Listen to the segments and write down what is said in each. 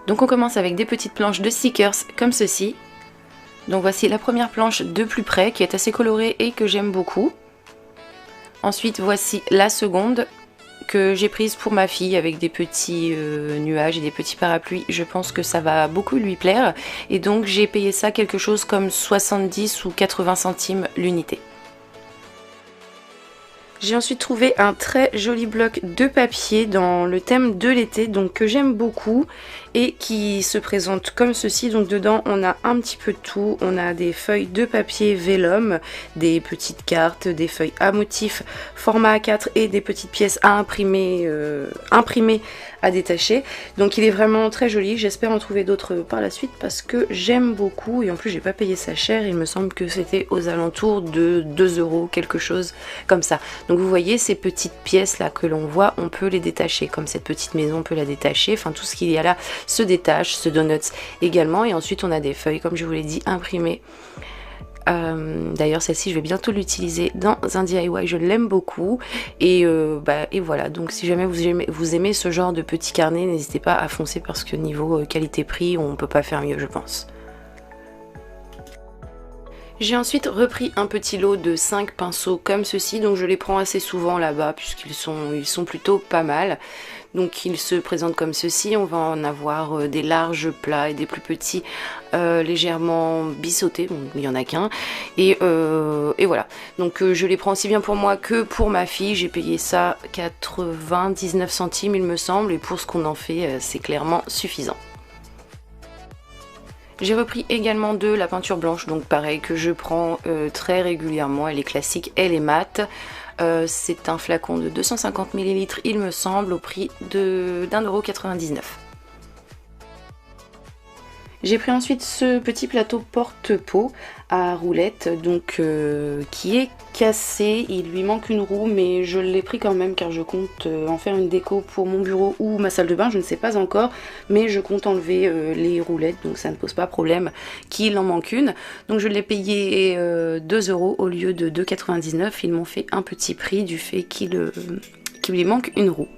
Donc on commence avec des petites planches de stickers comme ceci. Donc voici la première planche de plus près qui est assez colorée et que j'aime beaucoup. Ensuite voici la seconde que j'ai prise pour ma fille avec des petits nuages et des petits parapluies. Je pense que ça va beaucoup lui plaire et donc j'ai payé ça quelque chose comme 70 ou 80 centimes l'unité. J'ai ensuite trouvé un très joli bloc de papier dans le thème de l'été, donc que j'aime beaucoup et qui se présente comme ceci. Donc dedans on a un petit peu de tout, on a des feuilles de papier vellum, des petites cartes, des feuilles à motifs format A4 et des petites pièces à imprimer, à détacher. Donc il est vraiment très joli, j'espère en trouver d'autres par la suite parce que j'aime beaucoup et en plus j'ai pas payé ça cher, il me semble que c'était aux alentours de 2 €, quelque chose comme ça. Donc vous voyez ces petites pièces là que l'on voit, on peut les détacher, comme cette petite maison on peut la détacher, enfin tout ce qu'il y a là se détache, ce donuts également, et ensuite on a des feuilles comme je vous l'ai dit imprimées. D'ailleurs celle-ci je vais bientôt l'utiliser dans un DIY, je l'aime beaucoup et voilà, donc si jamais vous aimez ce genre de petits carnets, n'hésitez pas à foncer parce que niveau qualité-prix on peut pas faire mieux je pense. J'ai ensuite repris un petit lot de 5 pinceaux comme ceci, donc je les prends assez souvent là-bas puisqu'ils sont plutôt pas mal. Donc ils se présentent comme ceci, on va en avoir des larges plats et des plus petits légèrement biseautés, bon, il n'y en a qu'un. Et voilà, donc je les prends aussi bien pour moi que pour ma fille, j'ai payé ça 99 centimes il me semble, et pour ce qu'on en fait c'est clairement suffisant. J'ai repris également de la peinture blanche, donc pareil que je prends très régulièrement, elle est classique, elle est mate. C'est un flacon de 250 ml il me semble au prix d'1,99 €. J'ai pris ensuite ce petit plateau porte-pot à roulettes, donc qui est cassé, il lui manque une roue mais je l'ai pris quand même car je compte en faire une déco pour mon bureau ou ma salle de bain, je ne sais pas encore, mais je compte enlever les roulettes donc ça ne pose pas problème qu'il en manque une. Donc je l'ai payé 2 € au lieu de 2,99 €, ils m'ont fait un petit prix du fait qu'il lui manque une roue.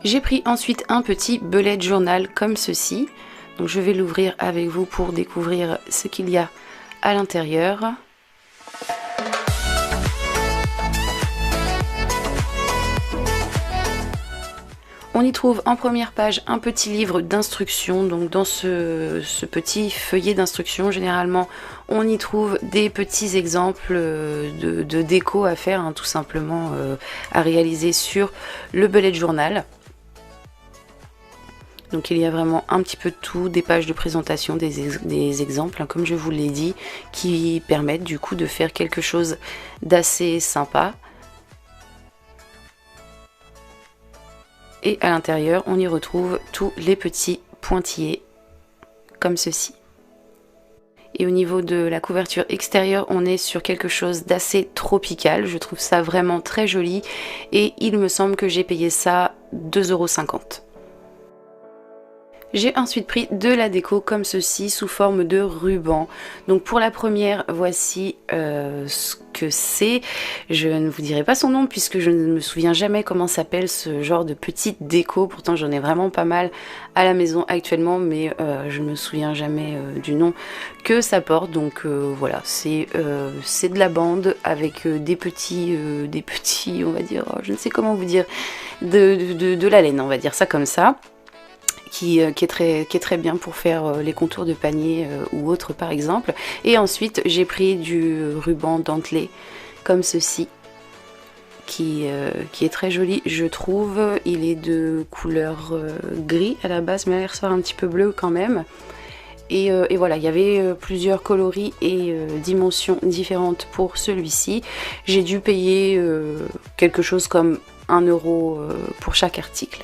J'ai pris ensuite un petit bullet journal comme ceci. Donc je vais l'ouvrir avec vous pour découvrir ce qu'il y a à l'intérieur. On y trouve en première page un petit livre d'instructions. Donc dans ce petit feuillet d'instructions, généralement on y trouve des petits exemples de déco à faire, hein, tout simplement à réaliser sur le bullet journal. Donc il y a vraiment un petit peu de tout, des pages de présentation, des exemples, hein, comme je vous l'ai dit, qui permettent du coup de faire quelque chose d'assez sympa. Et à l'intérieur, on y retrouve tous les petits pointillés, comme ceci. Et au niveau de la couverture extérieure, on est sur quelque chose d'assez tropical. Je trouve ça vraiment très joli et il me semble que j'ai payé ça 2,50 €. J'ai ensuite pris de la déco comme ceci sous forme de ruban. Donc pour la première, voici ce que c'est. Je ne vous dirai pas son nom puisque je ne me souviens jamais comment s'appelle ce genre de petite déco. Pourtant j'en ai vraiment pas mal à la maison actuellement, mais je ne me souviens jamais du nom que ça porte. Donc voilà, c'est de la bande avec des petits, on va dire, je ne sais comment vous dire, de la laine, on va dire ça comme ça. Qui est très bien pour faire les contours de panier ou autre par exemple. Et ensuite j'ai pris du ruban dentelé comme ceci qui est très joli je trouve. Il est de couleur gris à la base mais il ressort un petit peu bleu quand même. Et voilà, il y avait plusieurs coloris et dimensions différentes pour celui-ci. J'ai dû payer quelque chose comme 1 € pour chaque article.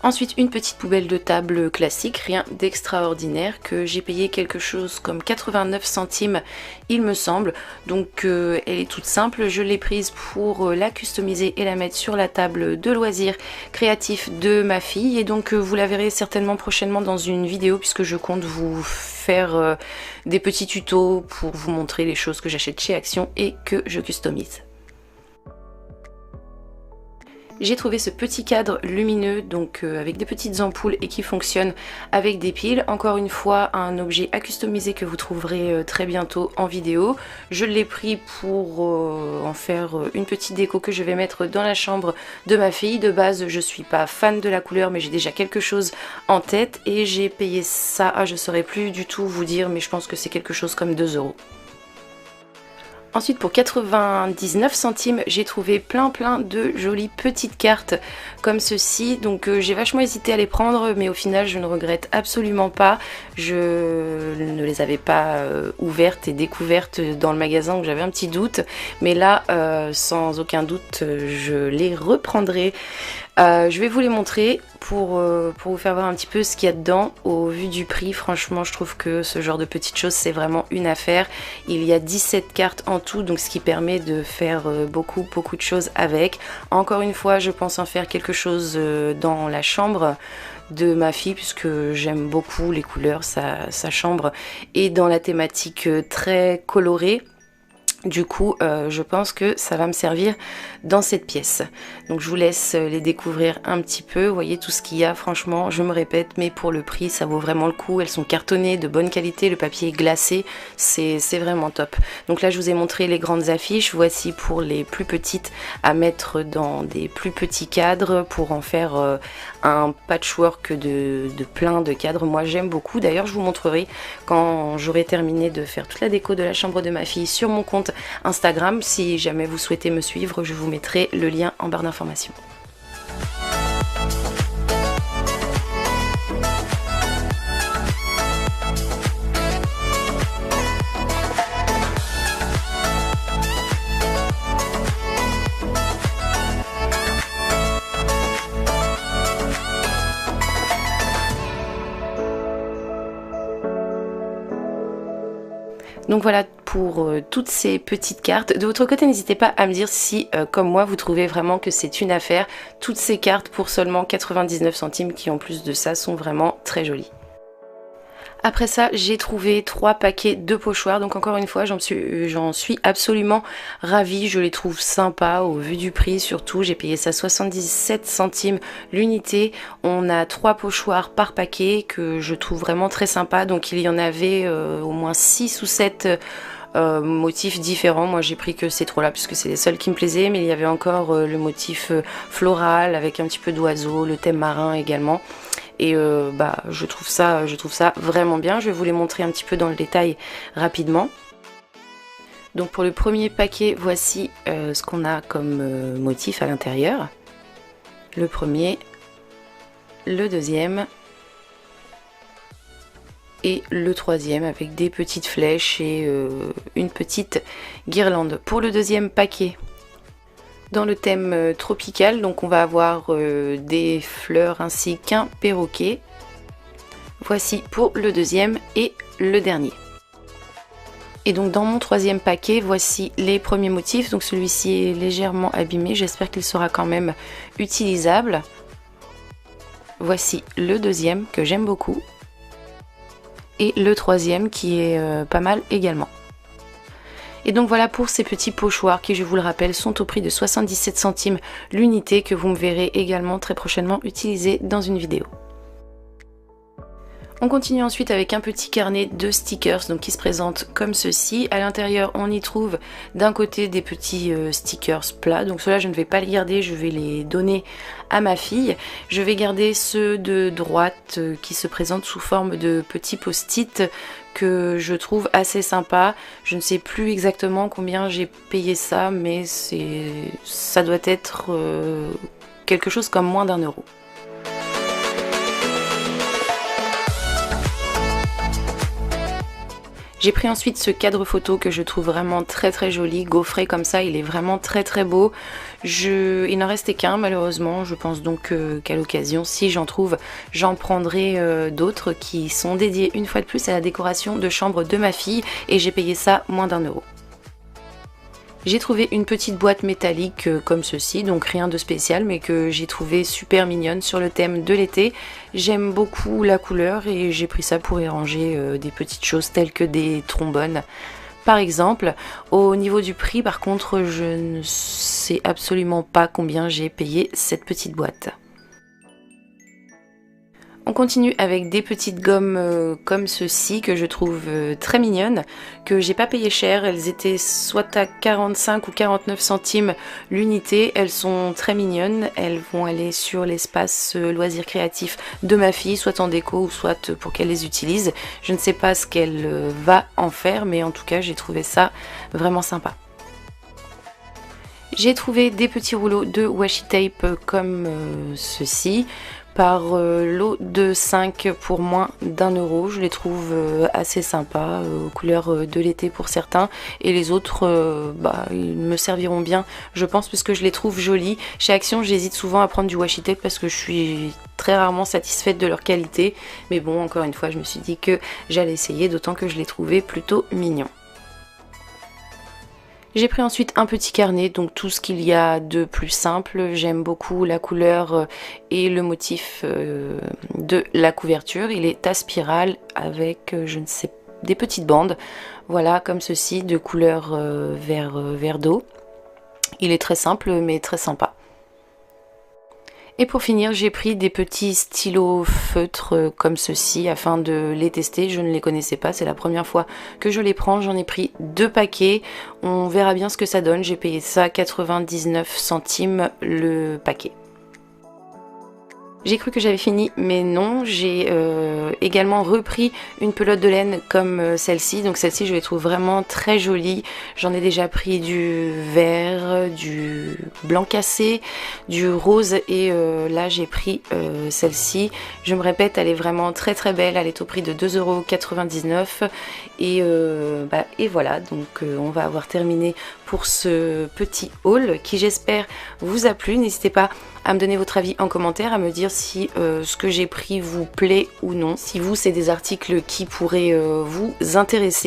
Ensuite une petite poubelle de table classique, rien d'extraordinaire, que j'ai payé quelque chose comme 89 centimes il me semble. Donc elle est toute simple, je l'ai prise pour la customiser et la mettre sur la table de loisirs créatifs de ma fille. Et donc vous la verrez certainement prochainement dans une vidéo puisque je compte vous faire des petits tutos pour vous montrer les choses que j'achète chez Action et que je customise. J'ai trouvé ce petit cadre lumineux, donc avec des petites ampoules et qui fonctionne avec des piles. Encore une fois, un objet à customiser que vous trouverez très bientôt en vidéo. Je l'ai pris pour en faire une petite déco que je vais mettre dans la chambre de ma fille. De base, je suis pas fan de la couleur, mais j'ai déjà quelque chose en tête et j'ai payé ça, je saurais plus du tout vous dire, mais je pense que c'est quelque chose comme 2 €. Ensuite pour 99 centimes j'ai trouvé plein de jolies petites cartes comme ceci, donc j'ai vachement hésité à les prendre mais au final je ne regrette absolument pas. Je ne les avais pas ouvertes et découvertes dans le magasin donc j'avais un petit doute, mais là sans aucun doute je les reprendrai. Je vais vous les montrer pour vous faire voir un petit peu ce qu'il y a dedans. Au vu du prix, franchement je trouve que ce genre de petites choses c'est vraiment une affaire. Il y a 17 cartes en tout, donc ce qui permet de faire beaucoup de choses avec. Encore une fois je pense en faire quelque chose dans la chambre de ma fille puisque j'aime beaucoup les couleurs, sa chambre est dans la thématique très colorée. Du coup, je pense que ça va me servir dans cette pièce. Donc je vous laisse les découvrir un petit peu. Vous voyez tout ce qu'il y a, franchement, je me répète, mais pour le prix, ça vaut vraiment le coup. Elles sont cartonnées, de bonne qualité, le papier est glacé, c'est vraiment top. Donc là, je vous ai montré les grandes affiches. Voici pour les plus petites à mettre dans des plus petits cadres pour en faire un patchwork de plein de cadres. Moi, j'aime beaucoup. D'ailleurs, je vous montrerai quand j'aurai terminé de faire toute la déco de la chambre de ma fille sur mon compte Instagram. Si jamais vous souhaitez me suivre, je vous mettrai le lien en barre d'informations. Donc voilà pour toutes ces petites cartes. De votre côté, n'hésitez pas à me dire si, comme moi, vous trouvez vraiment que c'est une affaire. Toutes ces cartes pour seulement 99 centimes qui, en plus de ça, sont vraiment très jolies. Après ça, j'ai trouvé 3 paquets de pochoirs, donc encore une fois, j'en suis absolument ravie. Je les trouve sympas au vu du prix, surtout j'ai payé ça 77 centimes l'unité. On a 3 pochoirs par paquet que je trouve vraiment très sympa, donc il y en avait au moins 6 ou 7 motifs différents. Moi j'ai pris que ces 3 là puisque c'est les seuls qui me plaisaient, mais il y avait encore le motif floral avec un petit peu d'oiseau, le thème marin également. Et je trouve ça vraiment bien. Je vais vous les montrer un petit peu dans le détail rapidement. Donc pour le premier paquet, voici ce qu'on a comme motif à l'intérieur. Le premier, le deuxième et le troisième avec des petites flèches et une petite guirlande. Pour le deuxième paquet, dans le thème tropical, donc on va avoir des fleurs ainsi qu'un perroquet. Voici pour le deuxième et le dernier. Et donc dans mon troisième paquet, voici les premiers motifs. Donc celui-ci est légèrement abîmé, j'espère qu'il sera quand même utilisable. Voici le deuxième que j'aime beaucoup. Et le troisième qui est pas mal également. Et donc voilà pour ces petits pochoirs qui, je vous le rappelle, sont au prix de 77 centimes l'unité, que vous me verrez également très prochainement utiliser dans une vidéo. On continue ensuite avec un petit carnet de stickers donc qui se présente comme ceci. À l'intérieur, on y trouve d'un côté des petits stickers plats. Donc ceux-là, je ne vais pas les garder, je vais les donner à ma fille. Je vais garder ceux de droite qui se présentent sous forme de petits post-it que je trouve assez sympa. Je ne sais plus exactement combien j'ai payé ça, mais ça doit être quelque chose comme moins d'1 €. J'ai pris ensuite ce cadre photo que je trouve vraiment très joli, gaufré comme ça, il est vraiment très beau. Il n'en restait qu'un malheureusement, je pense donc qu'à l'occasion, si j'en trouve, j'en prendrai d'autres qui sont dédiés une fois de plus à la décoration de chambre de ma fille et j'ai payé ça moins d'1 €. J'ai trouvé une petite boîte métallique comme ceci, donc rien de spécial, mais que j'ai trouvé super mignonne sur le thème de l'été. J'aime beaucoup la couleur et j'ai pris ça pour y ranger des petites choses telles que des trombones par exemple. Au niveau du prix par contre, je ne sais absolument pas combien j'ai payé cette petite boîte. On continue avec des petites gommes comme ceci que je trouve très mignonnes, que j'ai pas payé cher. Elles étaient soit à 45 ou 49 centimes l'unité. Elles sont très mignonnes. Elles vont aller sur l'espace loisirs créatifs de ma fille, soit en déco ou soit pour qu'elle les utilise. Je ne sais pas ce qu'elle va en faire, mais en tout cas j'ai trouvé ça vraiment sympa. J'ai trouvé des petits rouleaux de washi tape comme ceci par lot de 5 pour moins d'1 €. Je les trouve assez sympas, aux couleurs de l'été pour certains, et les autres ils me serviront bien je pense, puisque je les trouve jolis. Chez Action j'hésite souvent à prendre du washi tape parce que je suis très rarement satisfaite de leur qualité, mais bon, encore une fois je me suis dit que j'allais essayer, d'autant que je les trouvais plutôt mignons. J'ai pris ensuite un petit carnet, donc tout ce qu'il y a de plus simple. J'aime beaucoup la couleur et le motif de la couverture. Il est à spirale avec, je ne sais, des petites bandes. Voilà, comme ceci, de couleur vert d'eau. Il est très simple mais très sympa. Et pour finir, j'ai pris des petits stylos feutres comme ceci afin de les tester. Je ne les connaissais pas, c'est la première fois que je les prends. J'en ai pris 2 paquets. On verra bien ce que ça donne. J'ai payé ça 99 centimes le paquet. J'ai cru que j'avais fini, mais non. J'ai également repris une pelote de laine comme celle-ci. Donc celle-ci, je les trouve vraiment très jolie. J'en ai déjà pris du vert, du blanc cassé, du rose, et là j'ai pris celle-ci. Je me répète, elle est vraiment très très belle. Elle est au prix de 2,99 €. Et voilà, donc on va avoir terminé pour ce petit haul qui, j'espère, vous a plu. N'hésitez pas à me donner votre avis en commentaire, à me dire si ce que j'ai pris vous plaît ou non, si vous c'est des articles qui pourraient vous intéresser.